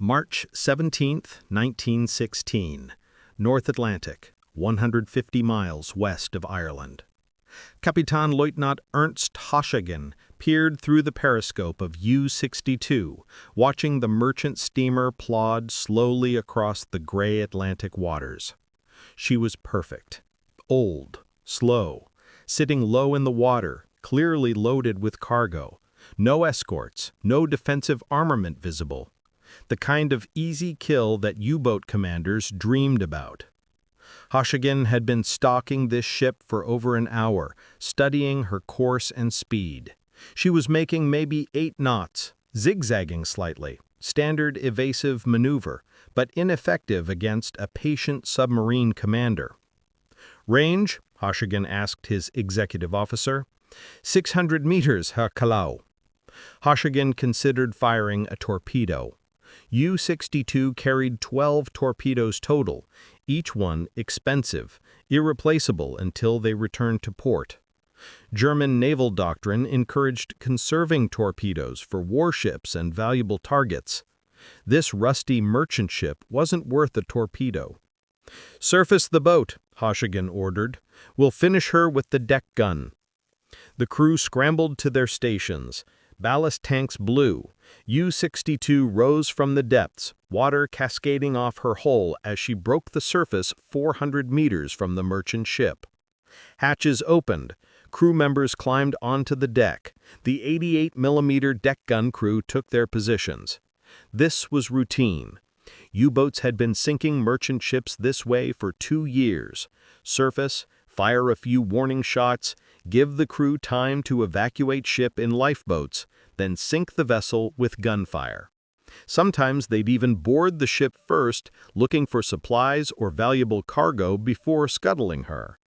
March 17, 1916, North Atlantic, 150 miles west of Ireland. Kapitän-Leutnant Ernst Haschegen peered through the periscope of U-62, watching the merchant steamer plod slowly across the gray Atlantic waters. She was perfect. Old, slow, sitting low in the water, clearly loaded with cargo. No escorts, no defensive armament visible. The kind of easy kill that U-boat commanders dreamed about. Haschegen had been stalking this ship for over an hour, studying her course and speed. She was making maybe 8 knots, zigzagging slightly, standard evasive maneuver, but ineffective against a patient submarine commander. Range? Haschegen asked his executive officer. 600 meters, Herr Kalau. Haschegen considered firing a torpedo. U-62 carried 12 torpedoes total, each one expensive, irreplaceable until they returned to port. German naval doctrine encouraged conserving torpedoes for warships and valuable targets. This rusty merchant ship wasn't worth a torpedo. "Surface the boat," Haschegen ordered. "We'll finish her with the deck gun." The crew scrambled to their stations. Ballast tanks blew. U-62 rose from the depths, water cascading off her hull as she broke the surface 400 meters from the merchant ship. Hatches opened. Crew members climbed onto the deck. The 88mm deck gun crew took their positions. This was routine. U-boats had been sinking merchant ships this way for 2 years. Surface, fire a few warning shots, give the crew time to evacuate ship in lifeboats, then sink the vessel with gunfire. Sometimes they'd even board the ship first, looking for supplies or valuable cargo before scuttling her.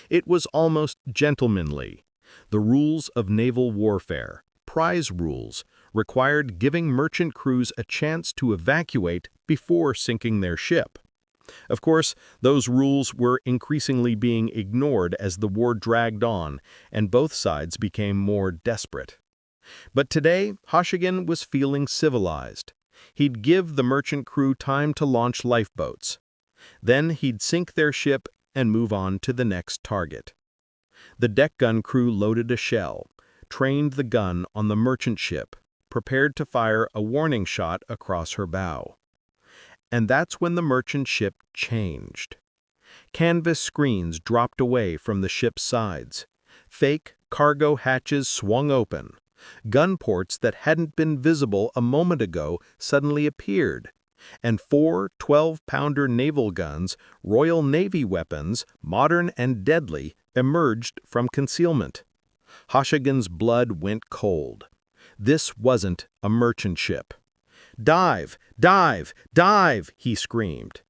It was almost gentlemanly. The rules of naval warfare, prize rules, required giving merchant crews a chance to evacuate before sinking their ship. Of course, those rules were increasingly being ignored as the war dragged on and both sides became more desperate. But today, Haschegen was feeling civilized. He'd give the merchant crew time to launch lifeboats. Then he'd sink their ship and move on to the next target. The deck gun crew loaded a shell, trained the gun on the merchant ship, prepared to fire a warning shot across her bow. And that's when the merchant ship changed. Canvas screens dropped away from the ship's sides. Fake cargo hatches swung open. Gun ports that hadn't been visible a moment ago suddenly appeared. And 4 12-pounder naval guns, Royal Navy weapons, modern and deadly, emerged from concealment. Haschigen's blood went cold. This wasn't a merchant ship. "Dive! Dive! Dive!" he screamed.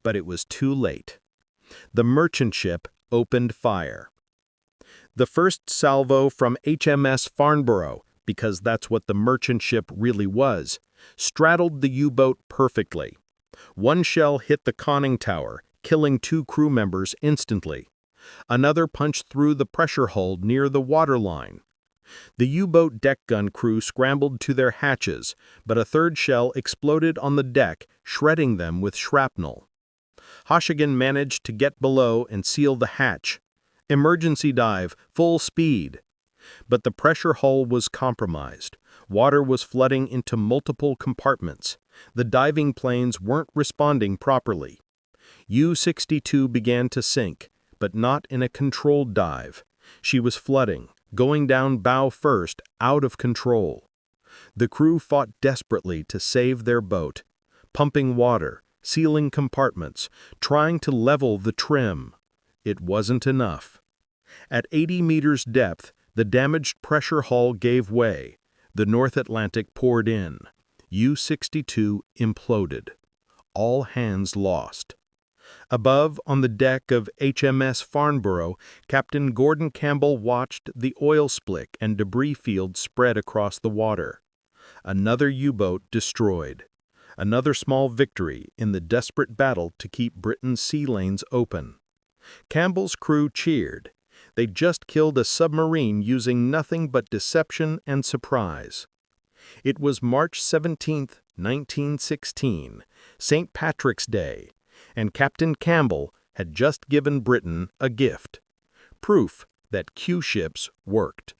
But it was too late. The merchant ship opened fire. The first salvo from HMS Farnborough, because that's what the merchant ship really was, straddled the U-boat perfectly. One shell hit the conning tower, killing 2 crew members instantly. Another punched through the pressure hull near the waterline. The U-boat deck gun crew scrambled to their hatches, but a 3rd shell exploded on the deck, shredding them with shrapnel. Haschegen managed to get below and seal the hatch. Emergency dive, full speed. But the pressure hull was compromised. Water was flooding into multiple compartments. The diving planes weren't responding properly. U-62 began to sink, but not in a controlled dive. She was flooding, going down bow first, out of control. The crew fought desperately to save their boat, pumping water, sealing compartments, trying to level the trim. It wasn't enough. At 80 meters depth, the damaged pressure hull gave way. The North Atlantic poured in. U-62 imploded. All hands lost. Above, on the deck of HMS Farnborough, Captain Gordon Campbell watched the oil slick and debris field spread across the water. Another U-boat destroyed. Another small victory in the desperate battle to keep Britain's sea lanes open. Campbell's crew cheered. They'd just killed a submarine using nothing but deception and surprise. It was March 17, 1916, St. Patrick's Day, and Captain Campbell had just given Britain a gift: proof that Q-ships worked.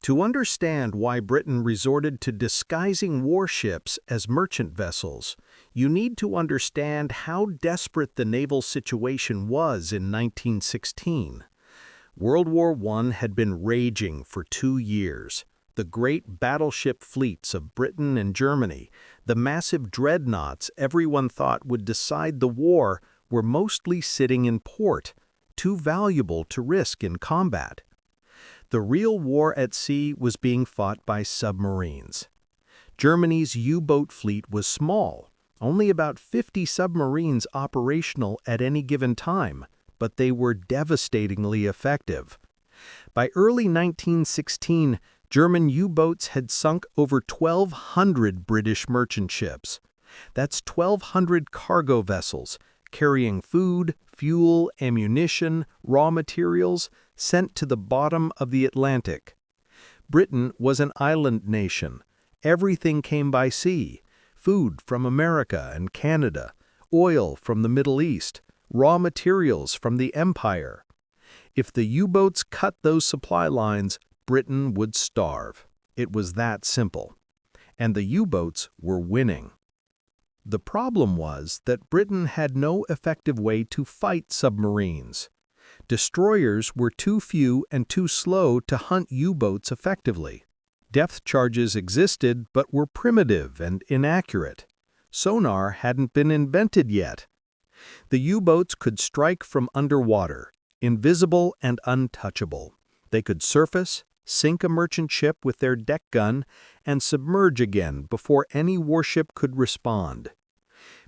To understand why Britain resorted to disguising warships as merchant vessels, you need to understand how desperate the naval situation was in 1916. World War I had been raging for 2 years. The great battleship fleets of Britain and Germany, the massive dreadnoughts everyone thought would decide the war, were mostly sitting in port, too valuable to risk in combat. The real war at sea was being fought by submarines. Germany's U-boat fleet was small, only about 50 submarines operational at any given time, but they were devastatingly effective. By early 1916, German U-boats had sunk over 1,200 British merchant ships. That's 1,200 cargo vessels, carrying food, fuel, ammunition, raw materials, sent to the bottom of the Atlantic. Britain was an island nation. Everything came by sea: food from America and Canada, oil from the Middle East, raw materials from the Empire. If the U-boats cut those supply lines, Britain would starve. It was that simple. And the U-boats were winning. The problem was that Britain had no effective way to fight submarines. Destroyers were too few and too slow to hunt U-boats effectively. Depth charges existed but were primitive and inaccurate. Sonar hadn't been invented yet. The U-boats could strike from underwater, invisible and untouchable. They could surface, sink a merchant ship with their deck gun, and submerge again before any warship could respond.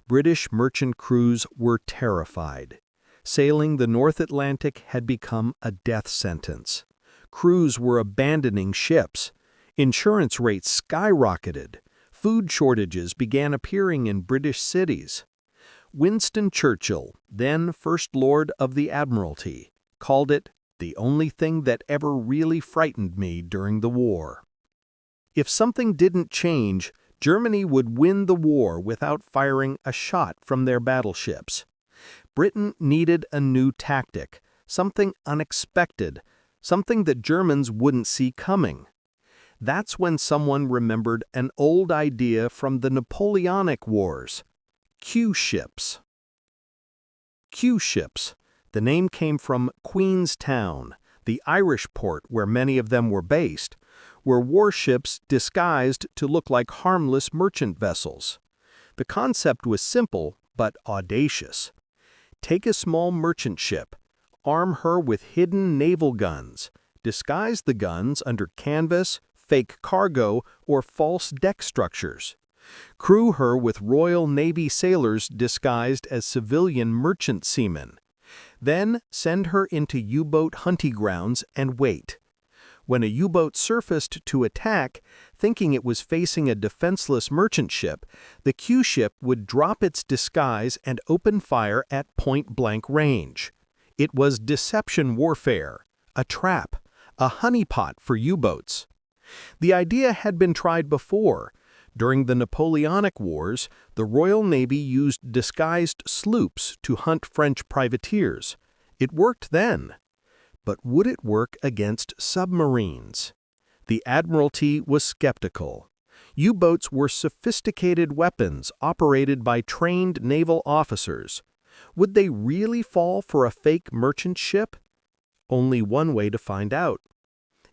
British merchant crews were terrified. Sailing the North Atlantic had become a death sentence. Crews were abandoning ships. Insurance rates skyrocketed. Food shortages began appearing in British cities. Winston Churchill, then First Lord of the Admiralty, called it the only thing that ever really frightened me during the war. If something didn't change, Germany would win the war without firing a shot from their battleships. Britain needed a new tactic, something unexpected, something that Germans wouldn't see coming. That's when someone remembered an old idea from the Napoleonic Wars: Q-ships. Q-ships. The name came from Queenstown, the Irish port where many of them were based, were warships disguised to look like harmless merchant vessels. The concept was simple but audacious. Take a small merchant ship, arm her with hidden naval guns, disguise the guns under canvas, fake cargo, or false deck structures. Crew her with Royal Navy sailors disguised as civilian merchant seamen. Then send her into U-boat hunting grounds and wait. When a U-boat surfaced to attack, thinking it was facing a defenseless merchant ship, the Q-ship would drop its disguise and open fire at point-blank range. It was deception warfare, a trap, a honeypot for U-boats. The idea had been tried before. During the Napoleonic Wars, the Royal Navy used disguised sloops to hunt French privateers. It worked then. But would it work against submarines? The Admiralty was skeptical. U-boats were sophisticated weapons operated by trained naval officers. Would they really fall for a fake merchant ship? Only one way to find out.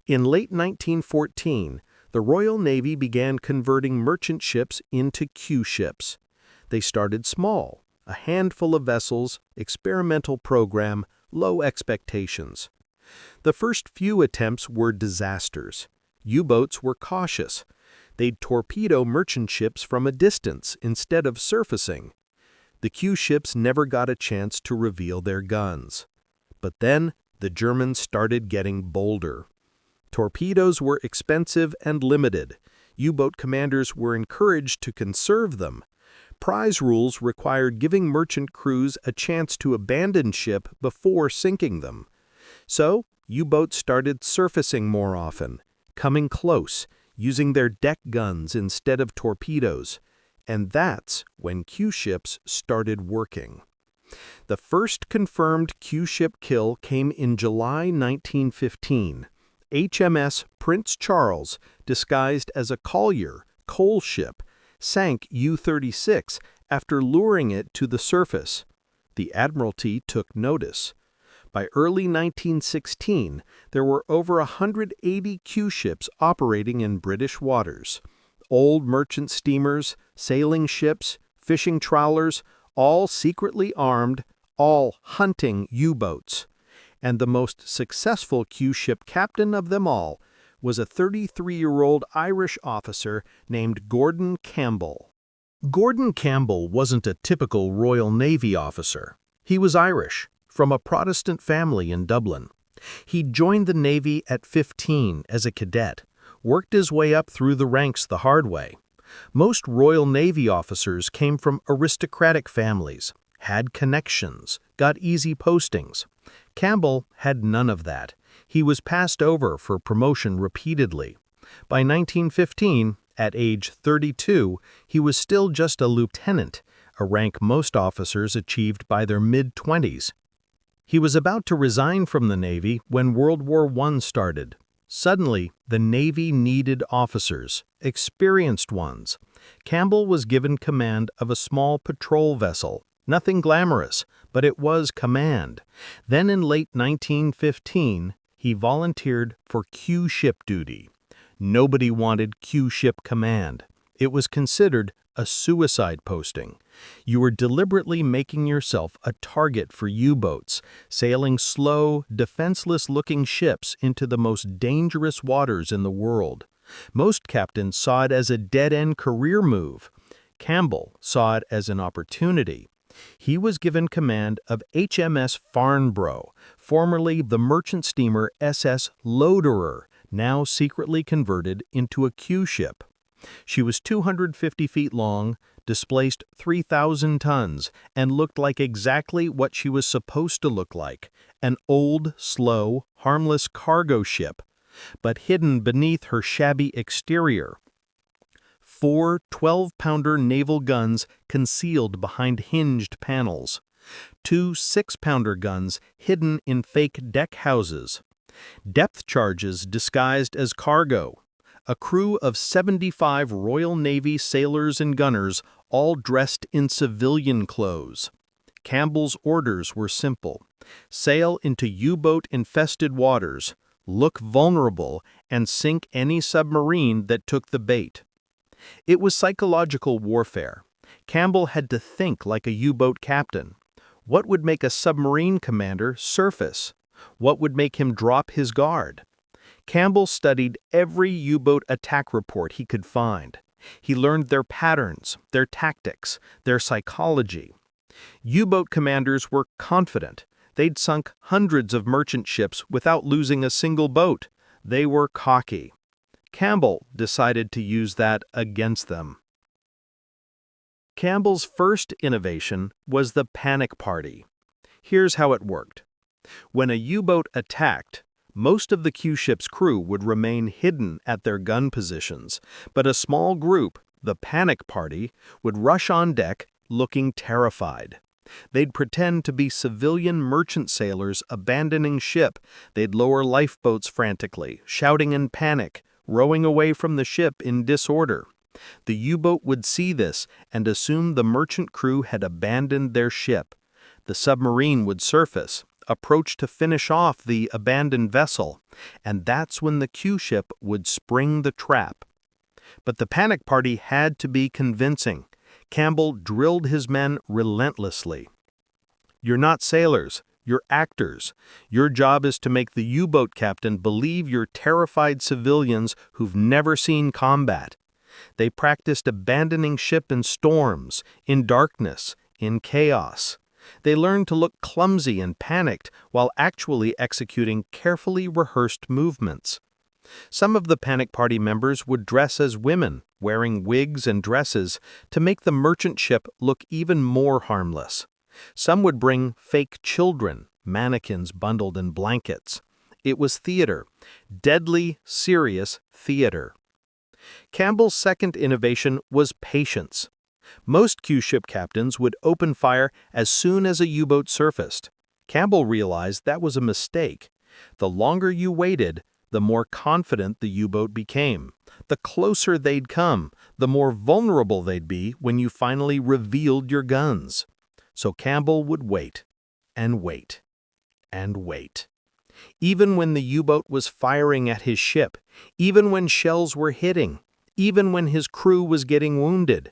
In late 1914, the Royal Navy began converting merchant ships into Q-ships. They started small, a handful of vessels, experimental program, low expectations. The first few attempts were disasters. U-boats were cautious. They'd torpedo merchant ships from a distance instead of surfacing. The Q-ships never got a chance to reveal their guns. But then the Germans started getting bolder. Torpedoes were expensive and limited. U-boat commanders were encouraged to conserve them. Prize rules required giving merchant crews a chance to abandon ship before sinking them. So, U-boats started surfacing more often, coming close, using their deck guns instead of torpedoes, and that's when Q-ships started working. The first confirmed Q-ship kill came in July 1915. HMS Prince Charles, disguised as a collier, coal ship, sank U-36 after luring it to the surface. The Admiralty took notice. By early 1916, there were over 180 Q-ships operating in British waters. Old merchant steamers, sailing ships, fishing trawlers, all secretly armed, all hunting U-boats. And the most successful Q-ship captain of them all was a 33-year-old Irish officer named Gordon Campbell. Gordon Campbell wasn't a typical Royal Navy officer. He was Irish, from a Protestant family in Dublin. He joined the Navy at 15 as a cadet, worked his way up through the ranks the hard way. Most Royal Navy officers came from aristocratic families, had connections, got easy postings. Campbell had none of that. He was passed over for promotion repeatedly. By 1915, at age 32, he was still just a lieutenant, a rank most officers achieved by their mid-20s. He was about to resign from the Navy when World War I started. Suddenly, the Navy needed officers, experienced ones. Campbell was given command of a small patrol vessel. Nothing glamorous, but it was command. Then in late 1915, he volunteered for Q-ship duty. Nobody wanted Q-ship command. It was considered a suicide posting. You were deliberately making yourself a target for U-boats, sailing slow, defenseless-looking ships into the most dangerous waters in the world. Most captains saw it as a dead-end career move. Campbell saw it as an opportunity. He was given command of HMS Farnborough, formerly the merchant steamer SS Loaderer, now secretly converted into a Q-ship. She was 250 feet long, displaced 3,000 tons, and looked like exactly what she was supposed to look like, an old, slow, harmless cargo ship, but hidden beneath her shabby exterior. 4 12-pounder naval guns concealed behind hinged panels. 2 6-pounder guns hidden in fake deck houses. Depth charges disguised as cargo. A crew of 75 Royal Navy sailors and gunners, all dressed in civilian clothes. Campbell's orders were simple: sail into U-boat-infested waters, look vulnerable, and sink any submarine that took the bait. It was psychological warfare. Campbell had to think like a U-boat captain. What would make a submarine commander surface? What would make him drop his guard? Campbell studied every U-boat attack report he could find. He learned their patterns, their tactics, their psychology. U-boat commanders were confident. They'd sunk hundreds of merchant ships without losing a single boat. They were cocky. Campbell decided to use that against them. Campbell's first innovation was the panic party. Here's how it worked. When a U-boat attacked, most of the Q-ship's crew would remain hidden at their gun positions, but a small group, the panic party, would rush on deck looking terrified. They'd pretend to be civilian merchant sailors abandoning ship. They'd lower lifeboats frantically, shouting in panic, rowing away from the ship in disorder. The U-boat would see this and assume the merchant crew had abandoned their ship. The submarine would surface, approach to finish off the abandoned vessel, and that's when the Q-ship would spring the trap. But the panic party had to be convincing. Campbell drilled his men relentlessly. You're not sailors, you're actors. Your job is to make the U-boat captain believe you're terrified civilians who've never seen combat. They practiced abandoning ship in storms, in darkness, in chaos. They learned to look clumsy and panicked while actually executing carefully rehearsed movements. Some of the panic party members would dress as women, wearing wigs and dresses to make the merchant ship look even more harmless. Some would bring fake children, mannequins bundled in blankets. It was theater, deadly, serious theater. Campbell's second innovation was patience. Most Q-ship captains would open fire as soon as a U-boat surfaced. Campbell realized that was a mistake. The longer you waited, the more confident the U-boat became. The closer they'd come, the more vulnerable they'd be when you finally revealed your guns. So Campbell would wait, and wait, and wait. Even when the U-boat was firing at his ship, even when shells were hitting, even when his crew was getting wounded,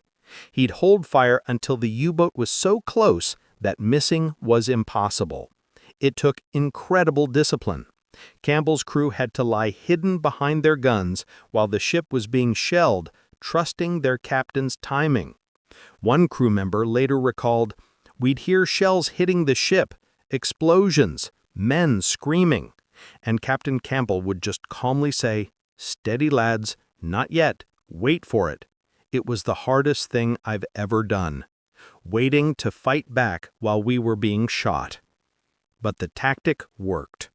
he'd hold fire until the U-boat was so close that missing was impossible. It took incredible discipline. Campbell's crew had to lie hidden behind their guns while the ship was being shelled, trusting their captain's timing. One crew member later recalled, "We'd hear shells hitting the ship, explosions, men screaming, and Captain Campbell would just calmly say, 'Steady, lads, not yet, wait for it.' It was the hardest thing I've ever done, waiting to fight back while we were being shot." But the tactic worked.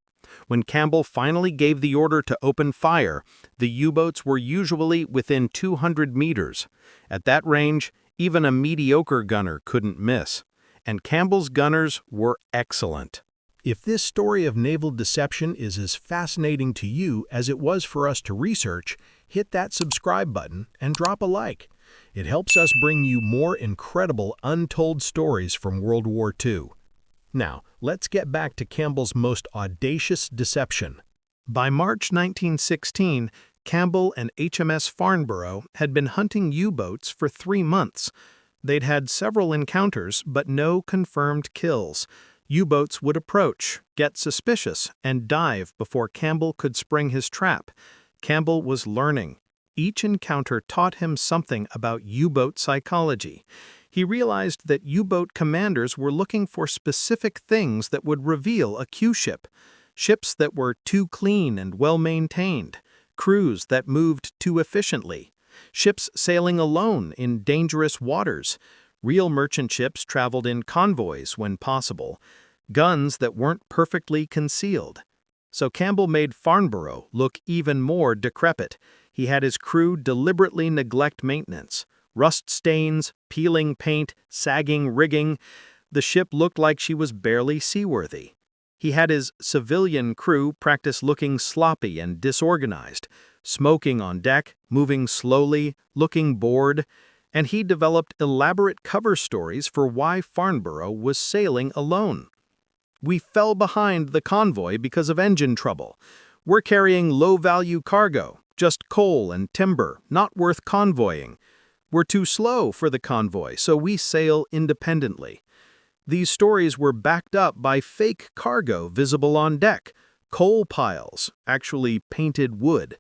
When Campbell finally gave the order to open fire, the U-boats were usually within 200 meters. At that range, even a mediocre gunner couldn't miss. And Campbell's gunners were excellent. If this story of naval deception is as fascinating to you as it was for us to research, hit that subscribe button and drop a like. It helps us bring you more incredible untold stories from World War II. Now, let's get back to Campbell's most audacious deception. By March 1916, Campbell and HMS Farnborough had been hunting U-boats for 3 months. They'd had several encounters, but no confirmed kills. U-boats would approach, get suspicious, and dive before Campbell could spring his trap. Campbell was learning. Each encounter taught him something about U-boat psychology. He realized that U-boat commanders were looking for specific things that would reveal a Q-ship. Ships that were too clean and well-maintained. Crews that moved too efficiently. Ships sailing alone in dangerous waters. Real merchant ships traveled in convoys when possible. Guns that weren't perfectly concealed. So Campbell made Farnborough look even more decrepit. He had his crew deliberately neglect maintenance. Rust stains, peeling paint, sagging rigging. The ship looked like she was barely seaworthy. He had his civilian crew practice looking sloppy and disorganized, smoking on deck, moving slowly, looking bored, and he developed elaborate cover stories for why Farnborough was sailing alone. "We fell behind the convoy because of engine trouble. We're carrying low-value cargo, just coal and timber, not worth convoying. We're too slow for the convoy, so we sail independently." These stories were backed up by fake cargo visible on deck, coal piles, actually painted wood,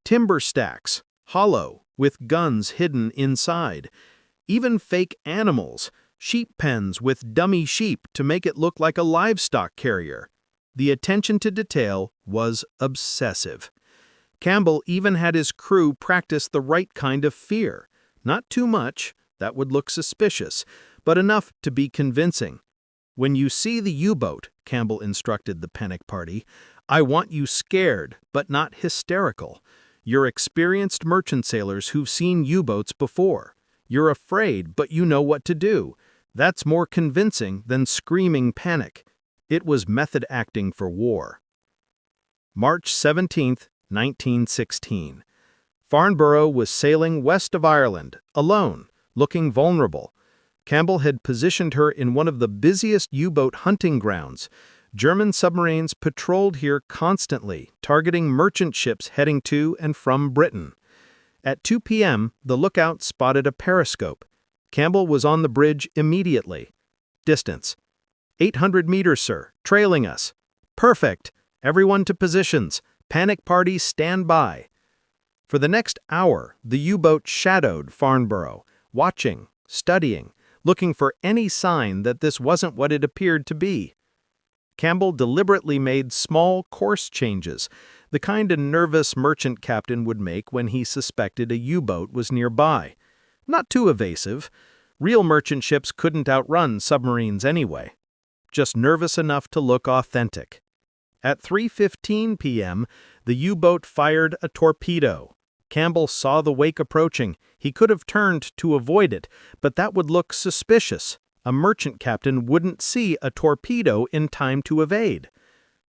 timber stacks, hollow, with guns hidden inside, even fake animals, sheep pens with dummy sheep to make it look like a livestock carrier. The attention to detail was obsessive. Campbell even had his crew practice the right kind of fear. Not too much, that would look suspicious, but enough to be convincing. "When you see the U-boat," Campbell instructed the panic party, "I want you scared, but not hysterical. You're experienced merchant sailors who've seen U-boats before. You're afraid, but you know what to do. That's more convincing than screaming panic." It was method acting for war. March 17, 1916. Farnborough was sailing west of Ireland, alone, looking vulnerable. Campbell had positioned her in one of the busiest U-boat hunting grounds. German submarines patrolled here constantly, targeting merchant ships heading to and from Britain. At 2 p.m., the lookout spotted a periscope. Campbell was on the bridge immediately. Distance: 800 meters, sir, trailing us. Perfect. Everyone to positions. Panic party stand by. For the next hour, the U-boat shadowed Farnborough, watching, studying, looking for any sign that this wasn't what it appeared to be. Campbell deliberately made small course changes, the kind a nervous merchant captain would make when he suspected a U-boat was nearby. Not too evasive. Real merchant ships couldn't outrun submarines anyway. Just nervous enough to look authentic. At 3:15 p.m., the U-boat fired a torpedo. Campbell saw the wake approaching. He could have turned to avoid it, but that would look suspicious. A merchant captain wouldn't see a torpedo in time to evade.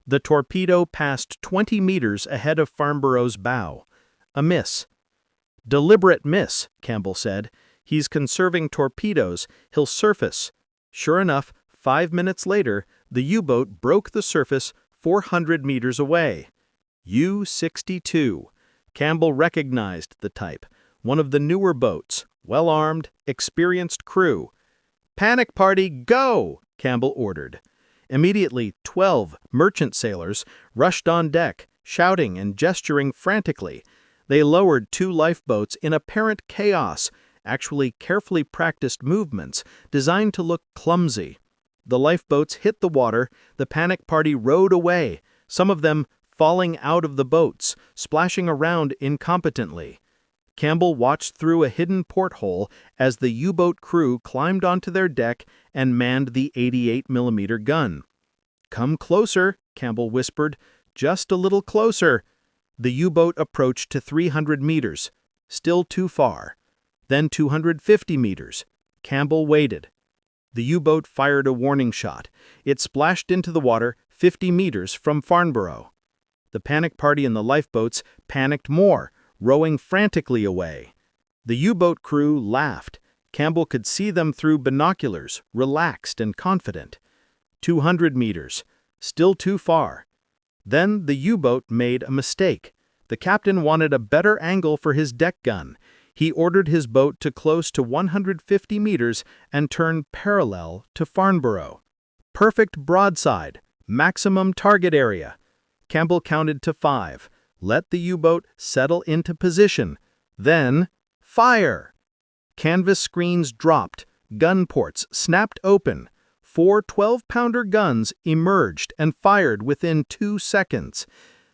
The torpedo passed 20 meters ahead of Farnborough's bow. A miss. "Deliberate miss," Campbell said. "He's conserving torpedoes. He'll surface." Sure enough, 5 minutes later, the U-boat broke the surface 400 meters away. U-62. Campbell recognized the type, one of the newer boats, well-armed, experienced crew. "Panic party, go!" Campbell ordered. Immediately, 12 merchant sailors rushed on deck, shouting and gesturing frantically. They lowered 2 lifeboats in apparent chaos, actually carefully practiced movements designed to look clumsy. The lifeboats hit the water, the panic party rowed away, some of them falling out of the boats, splashing around incompetently. Campbell watched through a hidden porthole as the U-boat crew climbed onto their deck and manned the 88mm gun. "Come closer," Campbell whispered, "just a little closer." The U-boat approached to 300 meters, still too far. Then 250 meters. Campbell waited. The U-boat fired a warning shot. It splashed into the water 50 meters from Farnborough. The panic party in the lifeboats panicked more, rowing frantically away. The U-boat crew laughed. Campbell could see them through binoculars, relaxed and confident. 200 meters. Still too far. Then the U-boat made a mistake. The captain wanted a better angle for his deck gun. He ordered his boat to close to 150 meters and turn parallel to Farnborough. Perfect broadside. Maximum target area. Campbell counted to 5. Let the U-boat settle into position. Then, fire! Canvas screens dropped. Gun ports snapped open. 4 12-pounder guns emerged and fired within 2 seconds.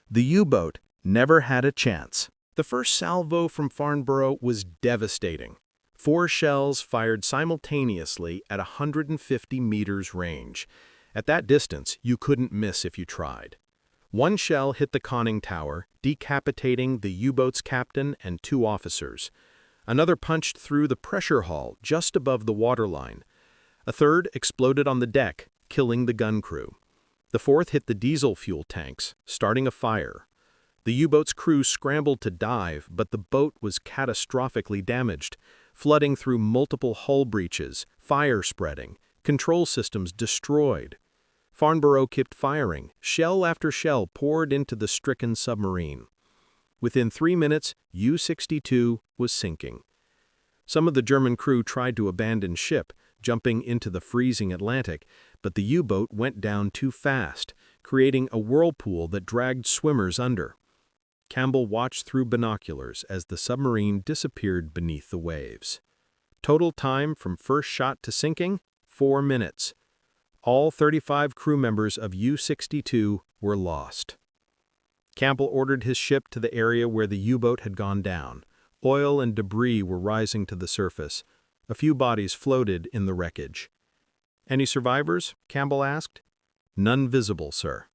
The U-boat never had a chance. The first salvo from Farnborough was devastating. 4 shells fired simultaneously at 150 meters range. At that distance, you couldn't miss if you tried. 1 shell hit the conning tower, decapitating the U-boat's captain and 2 officers. Another punched through the pressure hull just above the waterline. A third exploded on the deck, killing the gun crew. The 4th hit the diesel fuel tanks, starting a fire. The U-boat's crew scrambled to dive, but the boat was catastrophically damaged, flooding through multiple hull breaches, fire spreading, control systems destroyed. Farnborough kept firing. Shell after shell poured into the stricken submarine. Within 3 minutes, U-62 was sinking. Some of the German crew tried to abandon ship, jumping into the freezing Atlantic, but the U-boat went down too fast, creating a whirlpool that dragged swimmers under. Campbell watched through binoculars as the submarine disappeared beneath the waves. Total time from first shot to sinking, 4 minutes. All 35 crew members of U-62 were lost. Campbell ordered his ship to the area where the U-boat had gone down. Oil and debris were rising to the surface. A few bodies floated in the wreckage. "Any survivors?" Campbell asked. "None visible, sir."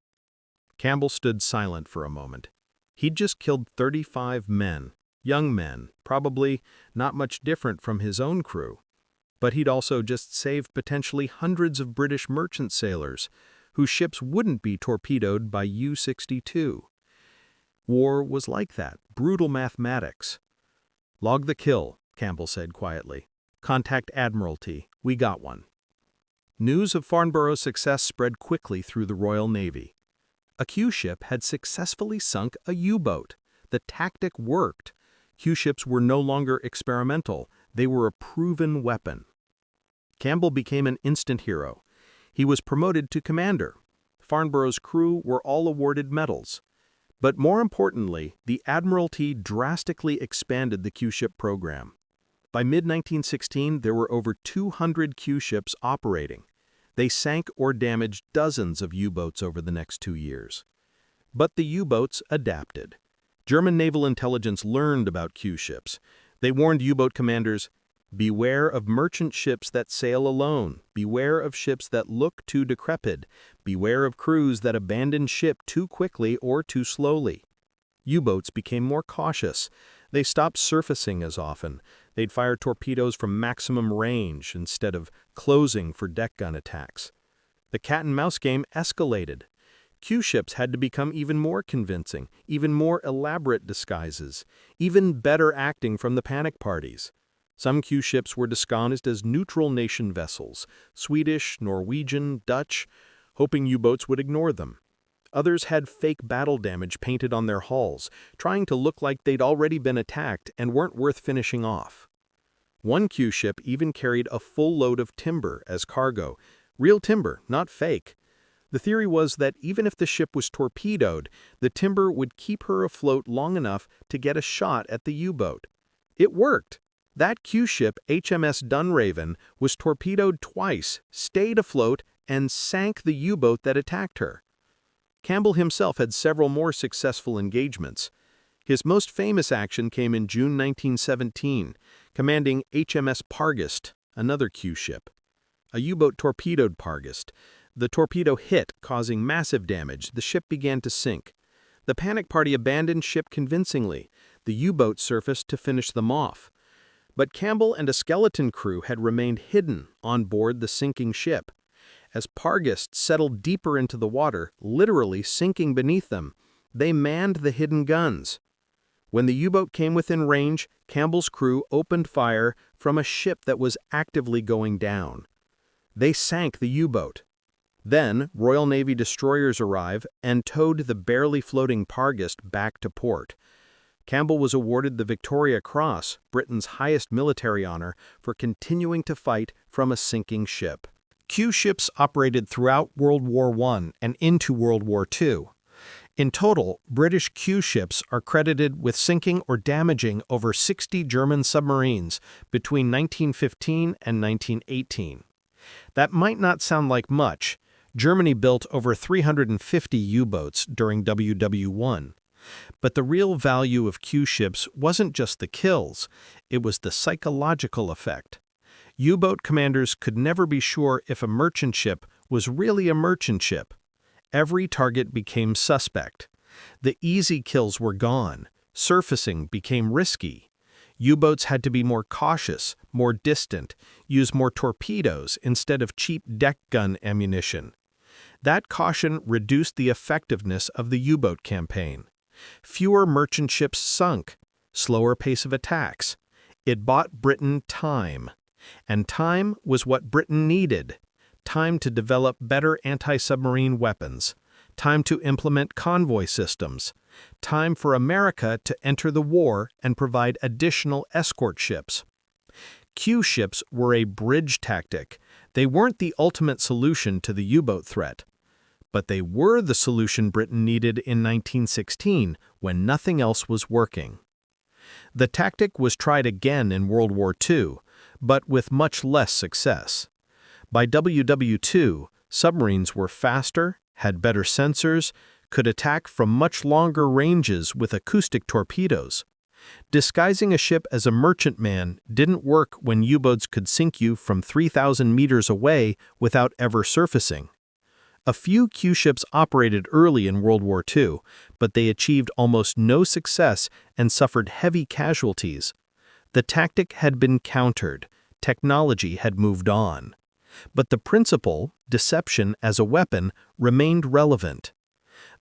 Campbell stood silent for a moment. He'd just killed 35 men, young men, probably not much different from his own crew. But he'd also just saved potentially hundreds of British merchant sailors, whose ships wouldn't be torpedoed by U-62. War was like that, brutal mathematics. "Log the kill," Campbell said quietly. "Contact Admiralty. We got one." News of Farnborough's success spread quickly through the Royal Navy. A Q-ship had successfully sunk a U-boat. The tactic worked. Q-ships were no longer experimental. They were a proven weapon. Campbell became an instant hero. He was promoted to commander. Farnborough's crew were all awarded medals. But more importantly, the Admiralty drastically expanded the Q-ship program. By mid-1916, there were over 200 Q-ships operating. They sank or damaged dozens of U-boats over the next 2 years. But the U-boats adapted. German naval intelligence learned about Q-ships. They warned U-boat commanders, "Beware of merchant ships that sail alone. Beware of ships that look too decrepit. Beware of crews that abandon ship too quickly or too slowly." U-boats became more cautious. They stopped surfacing as often. They'd fire torpedoes from maximum range instead of closing for deck gun attacks. The cat-and-mouse game escalated. Q-ships had to become even more convincing, even more elaborate disguises, even better acting from the panic parties. Some Q-ships were disguised as neutral nation vessels, Swedish, Norwegian, Dutch, hoping U-boats would ignore them. Others had fake battle damage painted on their hulls, trying to look like they'd already been attacked and weren't worth finishing off. One Q-ship even carried a full load of timber as cargo, real timber, not fake. The theory was that even if the ship was torpedoed, the timber would keep her afloat long enough to get a shot at the U-boat. It worked. That Q-ship, HMS Dunraven, was torpedoed twice, stayed afloat, and sank the U-boat that attacked her. Campbell himself had several more successful engagements. His most famous action came in June 1917, commanding HMS Pargest, another Q-ship. A U-boat torpedoed Pargest. The torpedo hit, causing massive damage. The ship began to sink. The panic party abandoned ship convincingly. The U-boat surfaced to finish them off. But Campbell and a skeleton crew had remained hidden on board the sinking ship. As Pargest settled deeper into the water, literally sinking beneath them, they manned the hidden guns. When the U-boat came within range, Campbell's crew opened fire from a ship that was actively going down. They sank the U-boat. Then, Royal Navy destroyers arrived and towed the barely floating Pargest back to port. Campbell was awarded the Victoria Cross, Britain's highest military honor, for continuing to fight from a sinking ship. Q-ships operated throughout World War I and into World War II. In total, British Q-ships are credited with sinking or damaging over 60 German submarines between 1915 and 1918. That might not sound like much. Germany built over 350 U-boats during WW1. But the real value of Q-ships wasn't just the kills, it was the psychological effect. U-boat commanders could never be sure if a merchant ship was really a merchant ship. Every target became suspect. The easy kills were gone. Surfacing became risky. U-boats had to be more cautious, more distant, use more torpedoes instead of cheap deck gun ammunition. That caution reduced the effectiveness of the U-boat campaign. Fewer merchant ships sunk, slower pace of attacks. It bought Britain time. And time was what Britain needed. Time to develop better anti-submarine weapons. Time to implement convoy systems. Time for America to enter the war and provide additional escort ships. Q-ships were a bridge tactic. They weren't the ultimate solution to the U-boat threat. But they were the solution Britain needed in 1916 when nothing else was working. The tactic was tried again in World War II, but with much less success. By WW2, submarines were faster, had better sensors, could attack from much longer ranges with acoustic torpedoes. Disguising a ship as a merchantman didn't work when U-boats could sink you from 3,000 meters away without ever surfacing. A few Q-ships operated early in World War II, but they achieved almost no success and suffered heavy casualties. The tactic had been countered. Technology had moved on. But the principle, deception as a weapon, remained relevant.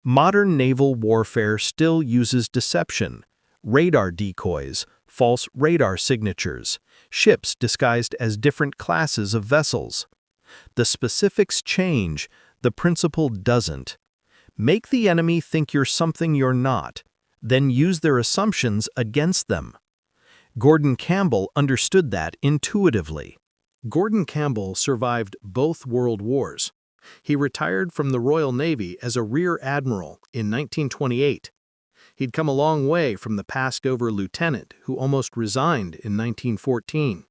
Modern naval warfare still uses deception, radar decoys, false radar signatures, ships disguised as different classes of vessels. The specifics change, the principle doesn't. Make the enemy think you're something you're not, then use their assumptions against them. Gordon Campbell understood that intuitively. Gordon Campbell survived both World Wars. He retired from the Royal Navy as a Rear Admiral in 1928. He'd come a long way from the passed-over lieutenant who almost resigned in 1914.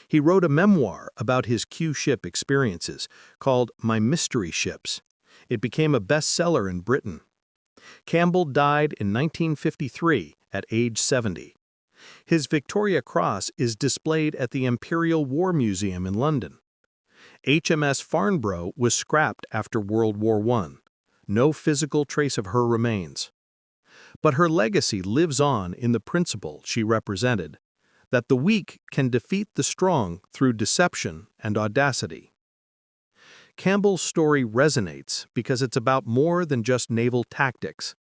He wrote a memoir about his Q-ship experiences called My Mystery Ships. It became a bestseller in Britain. Campbell died in 1953 at age 70. His Victoria Cross is displayed at the Imperial War Museum in London. HMS Farnborough was scrapped after World War I. No physical trace of her remains. But her legacy lives on in the principle she represented, that the weak can defeat the strong through deception and audacity. Campbell's story resonates because it's about more than just naval tactics.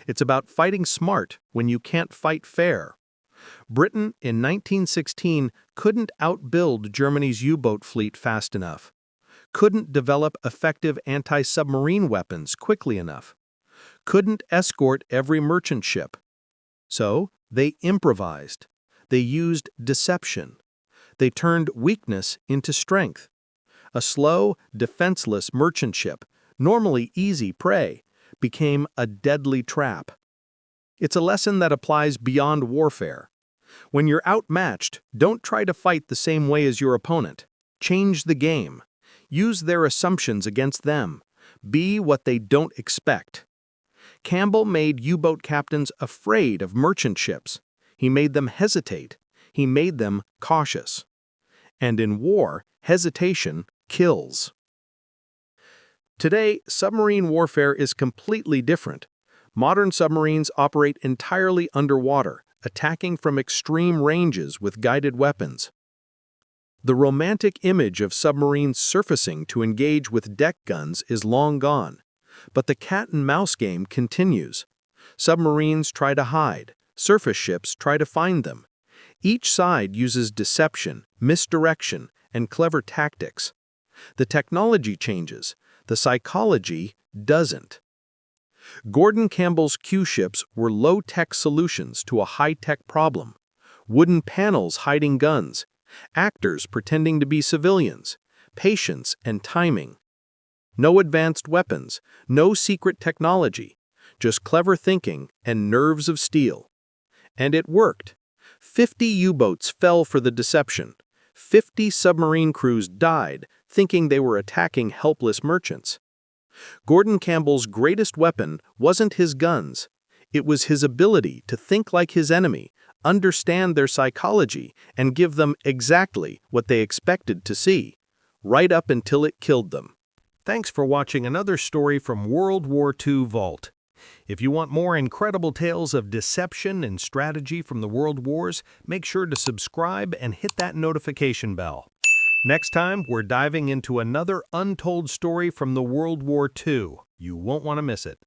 It's about fighting smart when you can't fight fair. Britain in 1916 couldn't outbuild Germany's U-boat fleet fast enough, couldn't develop effective anti-submarine weapons quickly enough, couldn't escort every merchant ship. So they improvised. They used deception. They turned weakness into strength. A slow, defenseless merchant ship, normally easy prey, became a deadly trap. It's a lesson that applies beyond warfare. When you're outmatched, don't try to fight the same way as your opponent. Change the game. Use their assumptions against them. Be what they don't expect. Campbell made U-boat captains afraid of merchant ships. He made them hesitate. He made them cautious. And in war, hesitation kills. Today, submarine warfare is completely different. Modern submarines operate entirely underwater, attacking from extreme ranges with guided weapons. The romantic image of submarines surfacing to engage with deck guns is long gone, but the cat-and-mouse game continues. Submarines try to hide, surface ships try to find them. Each side uses deception, misdirection, and clever tactics. The technology changes, the psychology doesn't. Gordon Campbell's Q-ships were low-tech solutions to a high-tech problem. Wooden panels hiding guns, actors pretending to be civilians, patience and timing. No advanced weapons, no secret technology, just clever thinking and nerves of steel. And it worked. 50 U-boats fell for the deception. 50 submarine crews died thinking they were attacking helpless merchants. Gordon Campbell's greatest weapon wasn't his guns. It was his ability to think like his enemy, understand their psychology, and give them exactly what they expected to see, right up until it killed them. Thanks for watching another story from World War II Vault. If you want more incredible tales of deception and strategy from the World Wars, make sure to subscribe and hit that notification bell. Next time, we're diving into another untold story from the World War II. You won't want to miss it.